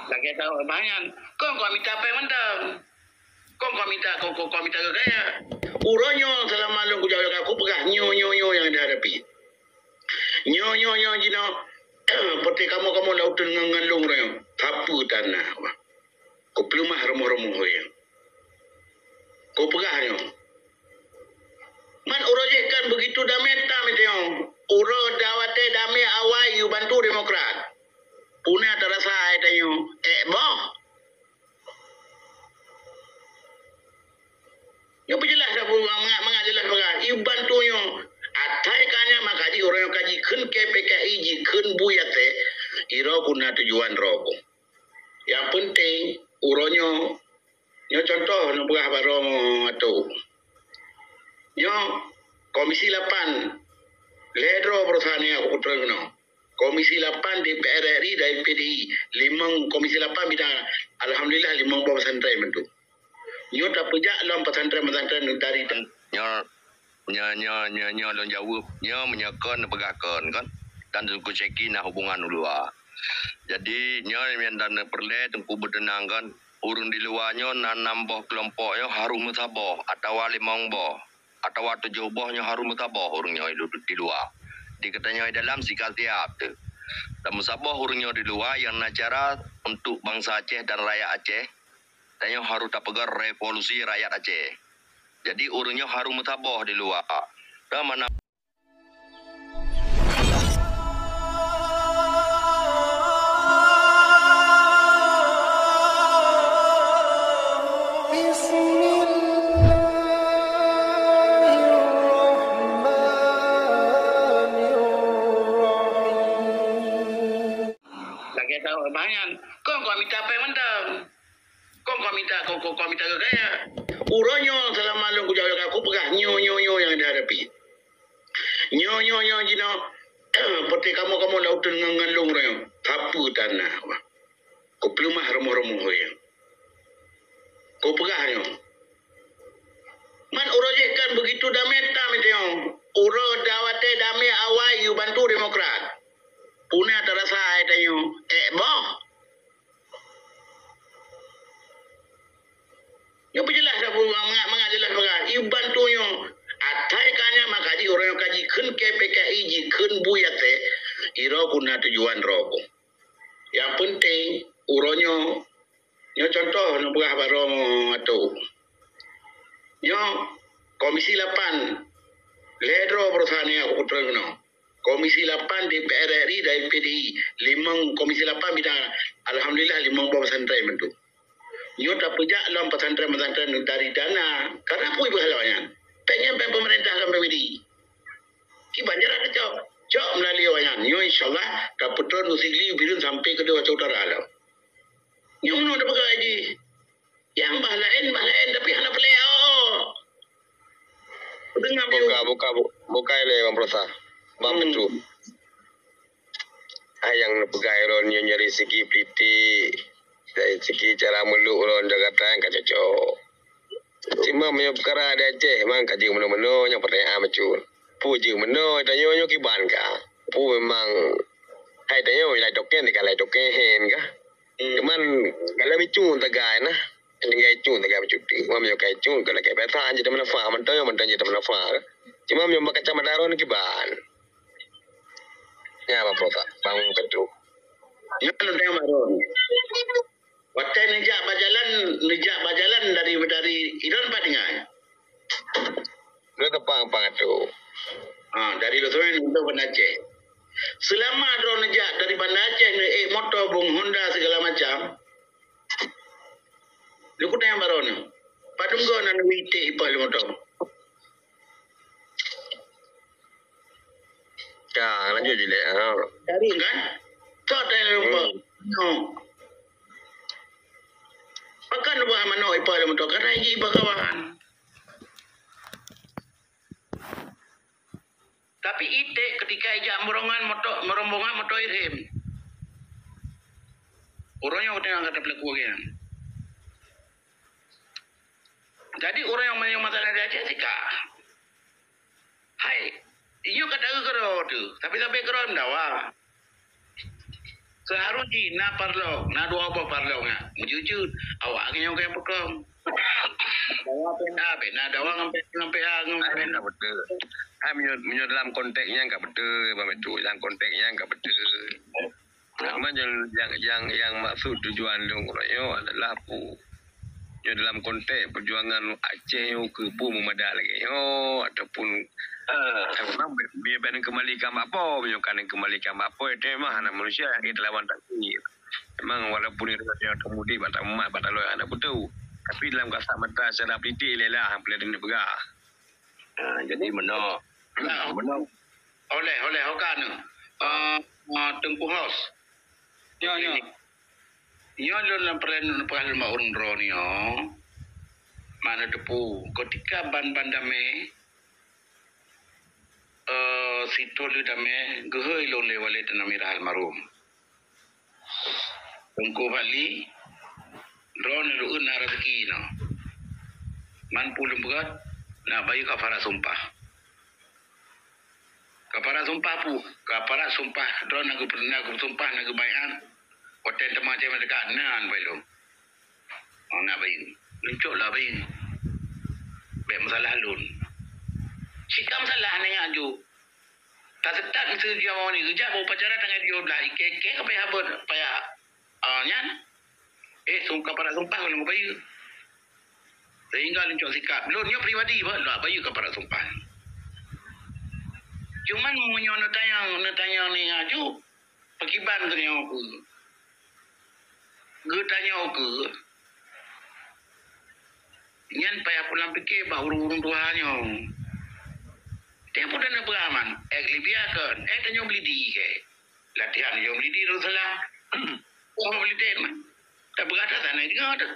Lagi tahu banyak. Kau minta apa yang mendam? Kau minta ke kaya. Uronyo selama lu ku jawab aku pegah nyo yang dihadapi. Nyo jino. Peti kamu lautun ngangalung royo. Tapu tanah. Kau pelumah romo hoyo. Kau pegah nyo. Man uroje kan begitu dameta meteo. Uro dawate dame awai yu bantu Demokrat. Puna terasa ayo. Boh. Yo jelas dah mengajelas bagai iban tu yo atai kanya makadi orang yang kaji kun KPKI ji kun buyate iro guna tujuan roko. Yang penting uronyo yo contoh no buah barong atau yo Komisi 8 ledro perusahaan aku putra no. Komisi 8 DPR RI dan PDI limang Komisi 8 bidang alhamdulillah limang bawah pesantren bentuk. Nyo tak pejak dalam pesantren dari nyo lo jawab nyo menyekon pegakan kan dan suku cekin hubungan luar. Jadi nyo yang dan perle tengku berdenang kan urun di luarnya nanam boh kelompoknya harus mutaboh atau limang boh atau 7 bohnya harus mutaboh urungnya hidup di luar. Dikatanya dalam sikal tiap tu. Dan musabah urungnya di luar yang nacara untuk bangsa Aceh dan rakyat Aceh. Dan harus pegang revolusi rakyat Aceh. Jadi urungnya harus mutaboh di luar. Dan mana lagi tahu banyak. Kau minta apa yang mendam? Kau minta ke kaya. Uronyo selama lu ku jawab aku pegah nyo yang dihadapi. Nyo jino. Peti kamu lautun ngangalung royo. Tapu tanah. Kau pelumah romo hoyo. Kau pegah nyo. Man uroje kan begitu dameta meteo. Uro dawate dame awai yu bantu Demokrat. Puna terasa ayo. Boh. Yo jelas dah mengajelas bagai iban tu yo atai kanya makadi orang yang kaji kun KPKI ji kun buyate iro guna tujuan roko. Yang penting uronyo yo contoh no buah barong atau yo Komisi 8 ledro perusahaan aku putra no. Komisi 8 DPR RI dan PDI limang Komisi 8 bidang alhamdulillah limang bawah pesantren bentuk. Nyo tak pejak dalam pesantren dari dana. Karena apa ibu halawanya? Pengen pemerintah akan PBD. Kiban jarak ke cok melalui wayan. Nyo insyaAllah kaputra nusigli birun sampai ke Dewasa Utara halau. Nyo ada pegang haji. Yang bahlain tapi anak pelea. Dengar buka ile bang prosa. Bang betul. Ayang pegai nyo nyari segi pliti. Dari segi cara meluk orang Jakarta yang kacau. Cuma punya perkara ada Aceh memang kaji meno-meno yang pertanyaan macam. Puji meno tanya kiban ka. Pu memang hai tanya lai token ni lai token hen ka. Cuman kalau bicun tagai nah. Dengan itu tagai bercuti. Memang kai cun kalau kai betan jadi mana faham mentanya jadi mana faham. Cuma memang baca madaron kiban. Ya bang Prof. Bang betul. Ya nanti maron. Watai nejak bajalan dari Iran padingan. Lu tepang tu. Dari Lusuan untuk Banda Aceh. Selama drone nejak dari Banda Aceh motor bung Honda segala macam. Lu ku tanya baron. Padung go nan wite ipal motor. Ya, lanjut je Dari kan? Tak ada lupa. Bahkan buah mano ipal motor karena ini bakawan. Tapi ite ketika ijak merombongan motor irhim. Orangnya udah angkat pelaku kan. Jadi orang yang masalah di Aceh sih kak. Hai, iyo kata kero tu, tapi kero mendawa. Seharusnya na parlo, na dua apa parlo nga. Mujujud, awak ang yung kaya pekong. Na dawa ngampe Enggak betul. Menyo dalam konteksnya enggak betul, Bang Metu. Dalam konteksnya enggak betul. Cuma yang maksud tujuan lu yo adalah yo dalam konteks perjuangan Aceh yo ke pu memada lagi yo ataupun memang biar ben kembali ke apa menyokan kembali ke apa itu memang anak manusia itu lawan takdir. Memang walaupun itu dia kemudi batal mak batal lo anak betul. Tapi dalam kasar mata secara peliti lelah hampir di negara. Jadi menok. Menok. Oleh hokan. Tengku Hos. Yo. Yo dalam peran maurun ronio. Mana depu ketika ban dame situ lu dame gehoi lo le wale tanami rahal marum. Tengku Bali ron lu una rezeki no. Man pulum berat na bayu kafara sumpah. Kafara sumpah ron nagu sumpah nagu bayan. Hotel temacam dekat nan bayu. Oh na bayu. Luncuk lah bayu. Baik masalah lun. Sikam salah ni aju. Tak setat mesti dia mau ni kerja mau pacaran dengan dia belah. Ke apa habot paya. Nyan. Sumpah para sumpah kalau bayu. Sehingga luncuk sikap. Lunnya pribadi bah bayu ke para sumpah. Cuman munyo tanya ni aju. Pakiban tu ni aku. Gue tanya aku. Nyan payah pulang fikir bah urung tuhannya. Dia pun dah beraman. Libiakan. Tanya beli di ke. Latihan yang beli di Rasulullah. Oh beli di mana? Tak berada sana juga ada.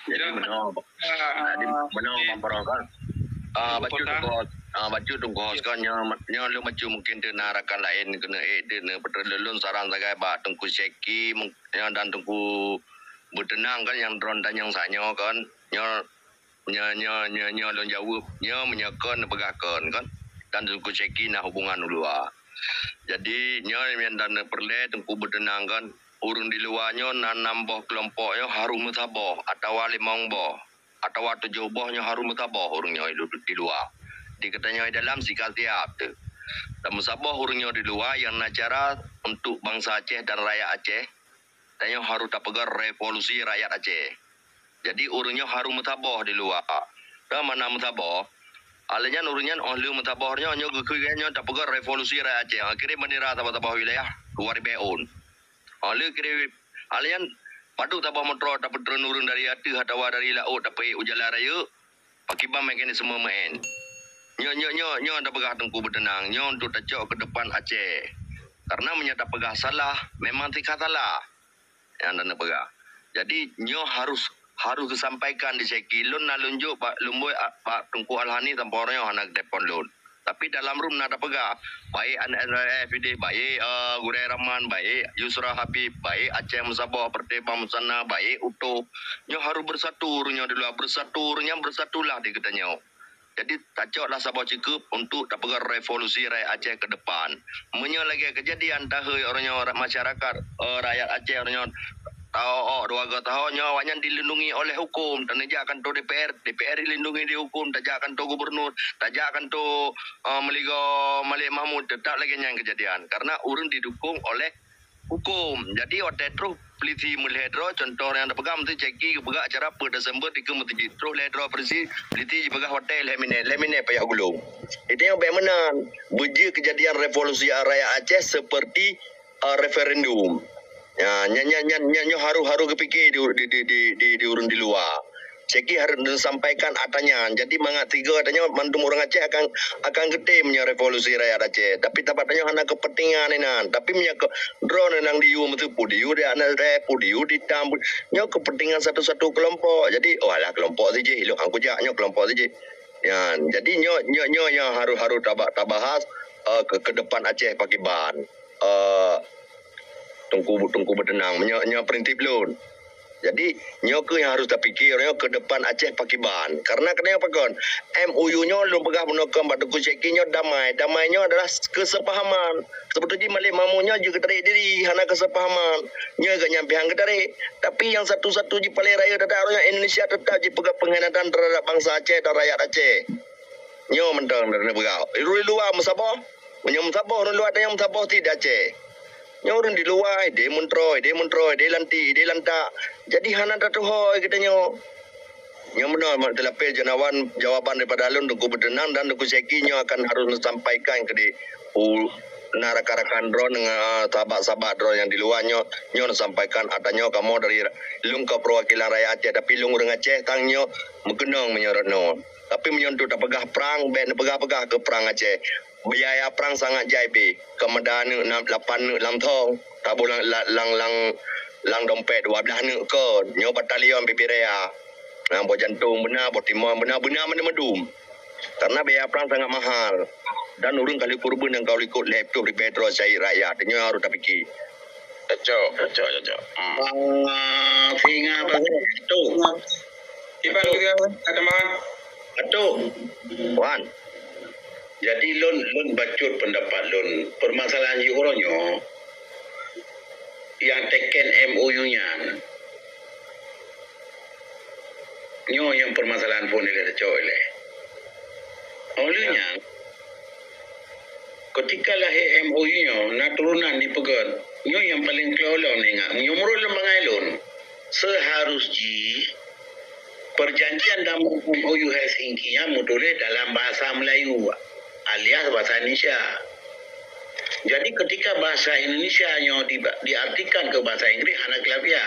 Jadi menok memperolehkan. Baju tunggu kan nya lu baju mungkin denarakan lain kena dena petrolun sarang sagai ba tunggu seki dan tunggu bertenang kan yang drone dan yang sanyo kan nya lon jawab nya menyakan pegakan kan dan tunggu seki nah hubungan luar. Jadi nya yang dan perle tunggu bertenang kan urun di luarnya nambah kelompoknya harum mutabah atau limang boh atau 7 bohnya harum mutabah urungnya di luar. Dikatanya dalam sikap siap tu. Dan musabah urungnya di luar yang nacara untuk bangsa Aceh dan rakyat Aceh. Tanya harus tak pegar revolusi rakyat Aceh. Jadi urungnya harum mutabah di luar. Dan mana mutabah? Alanya urungnya oleh mutabahnya hanya kekiranya tak pegar revolusi rakyat Aceh. Akhirnya bendera tabah wilayah 2000 on. Oleh kira alanya padu tabah motor dapat urun dari hati atau dari laut dapat ujala raya. Pakibam mekanisme main. Nyo anda pegah tengku bertenang. Nyo untuk tajak ke depan Aceh. Karena menyata pegah salah, memang tidak salah. Yang anda pegah. Jadi nyo harus disampaikan di sekilun na lunjuk Pak Lumboy Pak Tengku Alhani tanpa orang anak depon lun. Tapi dalam room nada pegah. Baik anak FID, baik Gurai Rahman, baik Yusra Habib, baik Aceh Musabah, Pertebang Musana, baik Utuh. Nyo harus bersatu, nyo di luar bersatu, nyo bersatulah di katanya. Jadi tajuklah Sabah Cikup untuk dapat revolusi rakyat Aceh ke depan. Menyo lagi kejadian orang masyarakat rakyat Aceh orangnya tahu dua tahunnya awaknya dilindungi oleh hukum dan akan tu DPR dilindungi di hukum, akan tu gubernur, akan tu Malik Mahmud tetap lagi yang kejadian karena urun didukung oleh hukum. Jadi waktu itu peliti melihedro contoh yang pegang mesti ceki pegang acara per Desember 3 mesti terus lehedro persi peliti pegang hotel lemine payah gulung. Itu yang bagaimana buji kejadian revolusi rakyat Aceh seperti referendum. Ya, nyanyi haru kepikir di urun di luar. Ceki harus disampaikan atanya. Jadi mangat tiga katanya mantum orang Aceh akan gede punya revolusi rakyat Aceh. Tapi tapatnya hanya kepentingan ini. Tapi punya drone yang diu mesti pudiu dia anak pudiu ditambut. Nyo kepentingan satu-satu kelompok. Jadi lah kelompok saja. Ilo aku jaknya kelompok saja. Ya, jadi nyo harus tabahas ke depan Aceh pakai ban. Tungku bertenang. Nyo prinsip lun. Jadi nyo yang harus terfikir nyo ke depan Aceh pakiban. Karena kenapa kon? MOU nyo lu pegah menokam batu kuceki nyo damai. Damai nyo adalah kesepahaman. Sebetulnya malik mamunya juga tarik diri hana kesepahaman. Nyo agak nyampe hang tarik. Tapi yang satu-satu di Palai Raya tetap Indonesia tetap di pegah pengkhianatan terhadap bangsa Aceh dan rakyat Aceh. Nyo mentang dari pegah. Luar musabah. Menyo musabah orang luar ada yang musabah tidak Aceh. Nyorun di luar, dia muntroy, dia lantak. Jadi hana datu hoy kita nyo. Nyo benar terlapis jawaban daripada alun Tengku Bertenang dan Tengku Seki nyo akan harus sampaikan ke di rakan-rakan drone dengan sahabat-sahabat drone yang di luar nyo sampaikan atanya kamu dari lung ke perwakilan rakyat Aceh tapi lung orang Aceh tang nyo mengenang menyorot no. Tapi menyentuh tak pegah perang, ben pegah-pegah ke perang Aceh. Biaya perang sangat jai pi. Kemudian 8 lam thong, tabu lang dompet 12 ne ke. Nyo batalion pipi rea. Nah, buat jantung benar, buat timur benar mana medum. Karena biaya perang sangat mahal. Dan urang kali kurban yang kau ikut laptop di petrol cair rakyat. Nyo harus tak fikir. Cocok. Singa apa tu? Iban kita ada makan. Atuk. Wan. Jadi lun bacut pendapat lun. Permasalahan yuronyo yang teken MOU-nya. Nyo yang permasalahan pun ile coyle. Olehnya ketika lahir MOU-nya naturunan dipegang. Nyo yang paling kelolong ni ngak. Nyo murul lembangai lun. Seharusnya perjanjian dalam MOU Helsinki yang mutulis dalam bahasa Melayu alias bahasa Indonesia. Jadi ketika bahasa Indonesia diartikan ke bahasa Inggris anak kelabia.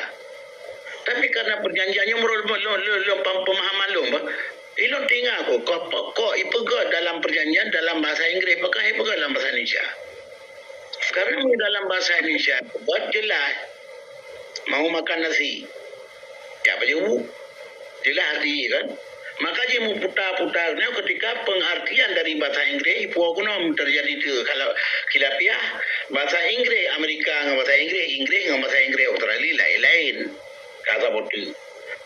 Tapi karena perjanjiannya menurut pemahaman lu, ilon tinggal kok ipega dalam perjanjian dalam bahasa Inggris, apakah ipega dalam bahasa Indonesia? Karena dalam bahasa Indonesia buat jelas mau makan nasi. Ya apa je jelas arti kan? Maka dia mau putar-putarnya ketika pengartian dari bahasa Inggris ipu aku nom terjadi tu kalau kilapiah bahasa Inggris Amerika dengan bahasa Inggris dengan bahasa Inggris Australia lain kata betul.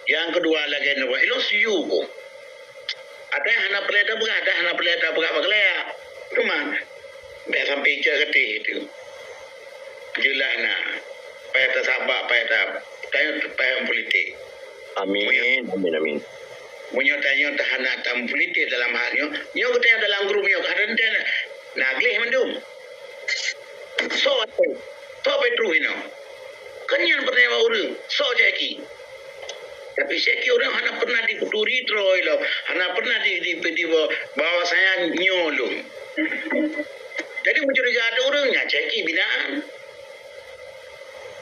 Yang kedua lagi nama ilo siu ko. Ada hana peleta bukan ada hana peleta bukan baglaya. Cuma biasa sampai kete itu. Jelas nah. Payah sabak payah politik. Amin. Munyo tanya tahanan tam politik dalam halnya nyo kita dalam grup nyo kadang naglih mendum so petru ino kanyan pertama urang so jeki tapi seki orang hana pernah diputuri troi lo hana pernah di bawa saya nyolong jadi mencuriga ada orangnya ceki binaan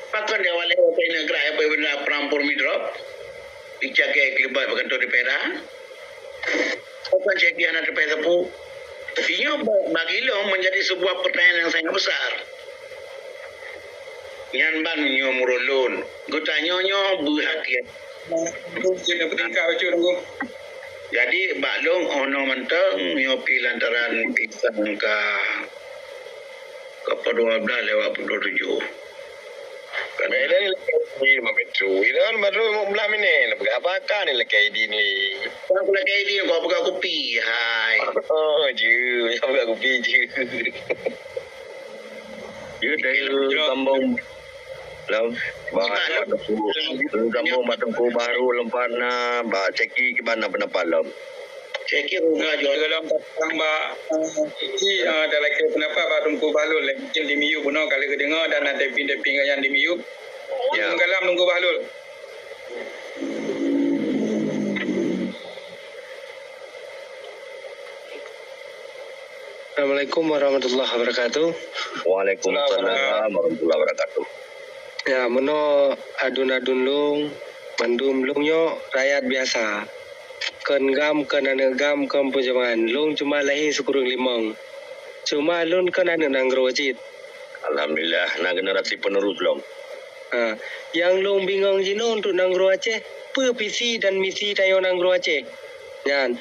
pakan dia wale opena grai apa benda perampur midrop dijaga kelibat berkantor di Perak. Bukan ceki anak di Perak pun. Ia bagi lo menjadi sebuah pertanyaan yang sangat besar. Yang ban nyo murulun. Gutanya nyo berhatian. Jadi baklong ono mentang nyo pi lantaran pisang ke 12 lewat 27. Kerana ini membentuk. Ini kan baru belah mini. Apa ni lekai di ni? Aku lekai di kau buka kopi. Hai. Oh, je. Yang buka kopi je. Je dari kampung. Lam. Kampung Batengku baru lempat na. Ba ceki ke mana pendapat lam. Ceki rumah jual dalam tambah ini ada lagi kenapa Batengku Bahlul lagi di Miu pun kali kedengar dan ada pindah-pindah yang di Miu. Ya. Dalam Tengku Bahlul. Assalamualaikum warahmatullahi wabarakatuh. Waalaikumsalam warahmatullahi wabarakatuh. Ya, meno adun-adun lung, mandum lungnyo rakyat biasa. Ken gam anegam kampujangan lung cuma lahir sekurang limang. Cuma lun kan anak nanggro wajib. Alhamdulillah, nak generasi penerus belum. Yang lung bingung jino untuk nanggro Aceh, apa visi dan misi tayo nanggro Aceh. Yan,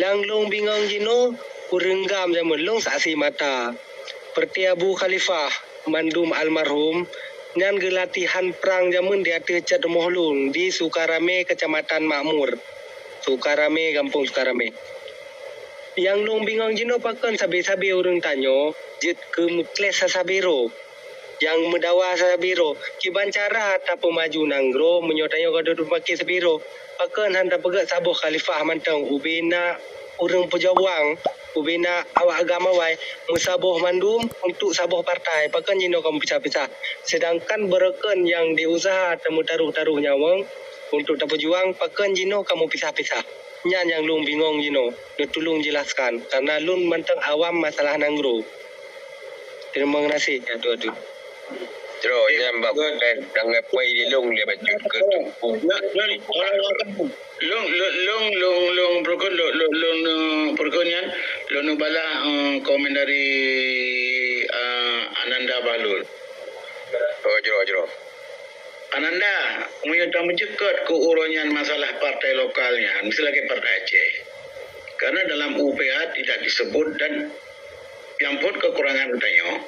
lang lung bingung jino urenggam zaman lung saksi mata. Seperti Abu Khalifah mandum almarhum Nyan ge latihan perang jamun dia cat rumah lung di Sukarame, Kecamatan Makmur. Sukarame, Kampung Sukarame. Yang lung bingung jino pakan sabi-sabi urang tanyo, jit ke mukles sabiro. Yang medawa sabiro, kiban cara ta pemaju nanggro menyotanyo kada pakai sabiro. Pakan handa pegat sabuh khalifah mantang ubina urang pejawang, ubina awak agama wai musabuh mandum untuk sabuh partai. Pakan jino kamu pisah-pisah. Sedangkan bereken yang diusaha temu taruh nyawang untuk tak berjuang, pakan jino kamu pisah-pisah. Nyan yang lung bingung jino, lu tolong jelaskan karena lun mantang awam masalah nanggro. Terima kasih. Aduh. Jero yang bab dengan puai di long dia baju ke tumpu. Long perkonian long bala komen dari Ananda Bahlul. Oh jero. Ananda, menyata mencekat ke uronyan masalah partai lokalnya, misalnya partai Aceh. Karena dalam UPA tidak disebut dan yang pun kekurangan utanya.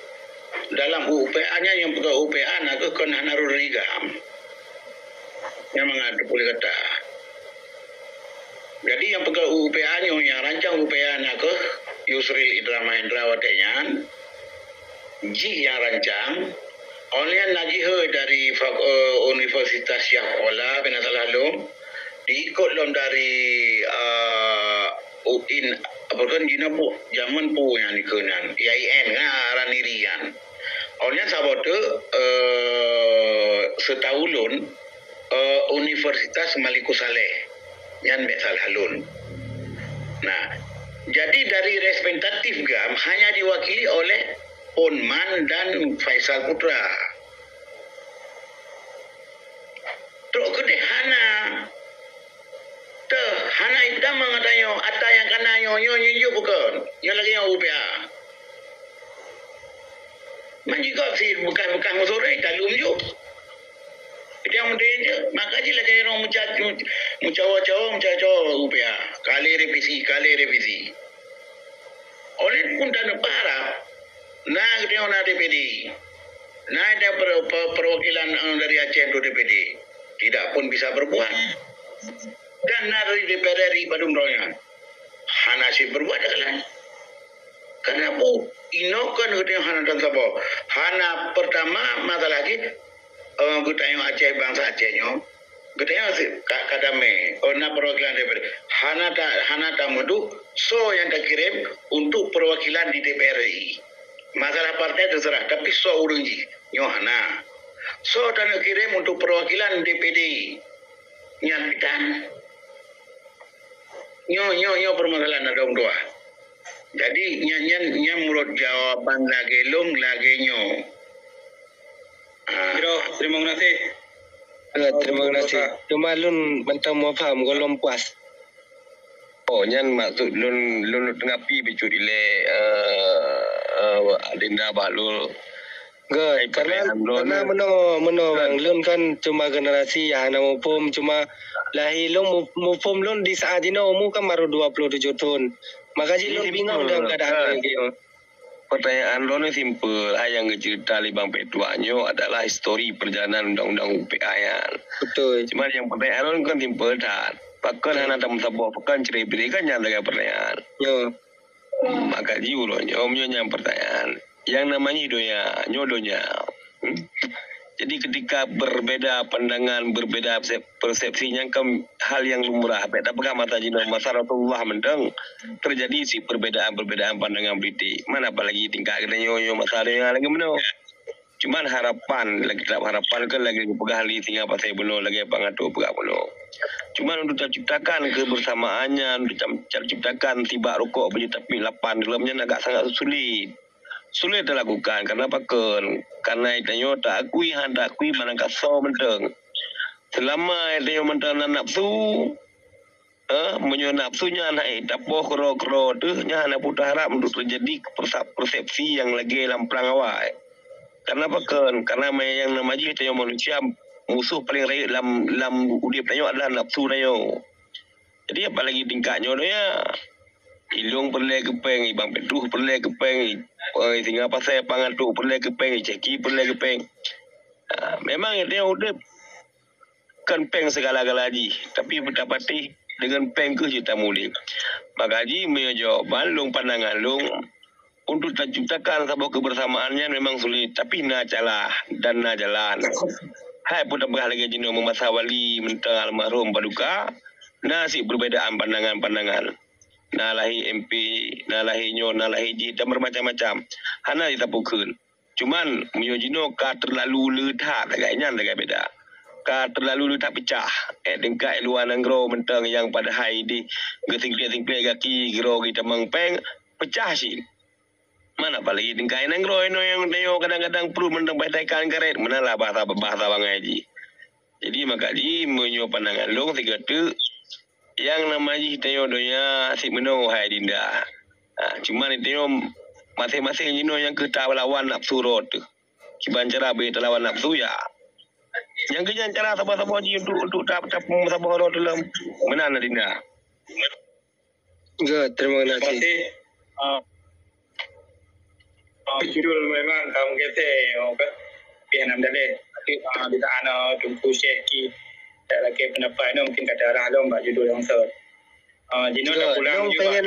Dalam UPA-nya yang pegawai UPA nak kon hanarul rigam. Yang mengadu boleh kata. Jadi yang pegawai UPA-nya yang rancang UPA nak Yusril Indra Mahendra Watenyan, Ji yang rancang. Oleh Najihe dari Universitas Syahkola Benasalalum diikut lom dari UIN apakah jina pu zaman pu yang dikenan IAIN ngaran irian. Oleh sabote setahun Universitas Maliku Saleh yang Benasalalum. Nah, jadi dari representatif GAM hanya diwakili oleh Onman dan Faisal Putra. Teruk kedeh Hana. Hana itu mengatanya ata yang kena yo bukan. Yang lagi yang UPA. Manjika si bukan sore kalum yo. Itu yang mending je. Maka je lagi orang mencawa UPA. Kali revisi. Oleh pun tak parah. Nah, kita nak DPD. Nah, ada perwakilan dari Aceh untuk DPD. Tidak pun bisa berbuat. Dan dari DPR RI Badung Royan. Hana si berbuat kan? Kenapa? Inokan kita Hana dan Sabo. Hana pertama mata lagi kita yang Aceh bangsa Acehnya. Kita yang kadame. Ona perwakilan DPR. Hana tak mudu. So yang tak kirim untuk perwakilan di DPR RI. Masalah partai terserah, tapi so urunji, nyohana. So tanah kirim untuk perwakilan DPD, nyampitan. Nyo permasalahan ada dua. Jadi nyan menurut jawaban lagi nyo. Terima kasih. Terima kasih. Cuma lun mentang mau faham golong puas. Oh, nyan maksud lun tengah pi bicu dile Adinda Bahlul. Gak, karena meno bang lun kan cuma generasi ya hana mupum cuma lahi lun mupum lun di saat ini umur kan baru 27 tahun. Makanya lun bingung dengan keadaan gitu. Pertanyaan lo ni simple. Yang cerita Libang P2-nya adalah histori perjalanan undang-undang UPA yang. Betul. Cuma yang pertanyaan lo kan simple dan. Pakan hana tam sabuh pakan cerai berikan yang lagi pertanyaan. Yo. Maka jiwa omnya yang pertanyaan. Yang namanya nyodonya. Jadi ketika berbeda pandangan, berbeda persepsinya kan hal yang lumrah. Beda pegang mata jino masyarakat mendeng terjadi si perbedaan pandangan politik. Mana apalagi tingkat kenyo masalahnya lagi meno. Cuman harapan kan lagi pegahli tinggal pasai benar lagi pangatu pegah benar. Cuman untuk ciptakan kebersamaannya, untuk ciptakan tiba rokok baju tapi lapan dalamnya agak sangat sulit. Sulit dilakukan karena apa kan? Karena itu tak akui manangka so menteng. Selama itu menteng nafsu, menyo nafsunya naik dapoh kero tu nya anak putar harap untuk terjadi persepsi yang lagi lamprang awal. Karena apa kan? Karena yang namanya itu manusia musuh paling rakyat dalam udip tayo adalah nafsu tayo. Jadi apalagi tingkatnya ya ilung perle kepeng, ibang peduh perle kepeng, tinggal pasai pangan tu perle kepeng, ceki perle kepeng. Memang dia udah kan peng segala-gala haji, tapi dapati dengan peng ke kita mulai. Maka haji punya jawaban long pandangan long untuk menciptakan sebuah kebersamaannya memang sulit, tapi na calah dan na jalan. Hai pun tak lagi jino memasa wali mentang almarhum paduka, na si perbedaan pandangan-pandangan. Na lahi MP, na lahi nyo, na lahi ji dan bermacam-macam. Hana ditapukeun. Cuman Miyojino ka terlalu letak agaknya agak beda. Ka terlalu letak pecah. Dengkai luar nanggro mentang yang pada hai di gesing-gesing kaki gro kita mengpeng pecah sih. Mana apalagi dengkai nanggro ino yang neo kadang-kadang perlu mentang baitaikan karet mana lah bahasa bang haji. Jadi maka ji menyo pandangan long tiga tu yang namanya teo donya si meno hai dinda. Cuman itu masing-masing jino yang kita lawan nafsu rot tu. Kiban cara be lawan nafsu ya. Yang kejan cara sabar-sabar ji untuk tap sabar rot dalam mana dinda. Good, terima kasih. Judul memang kamu kata kan pihak nam dalil tapi kita ana tunggu syekh tak lagi pendapat ni mungkin kata arah long bak judul yang jino dah pulang juga.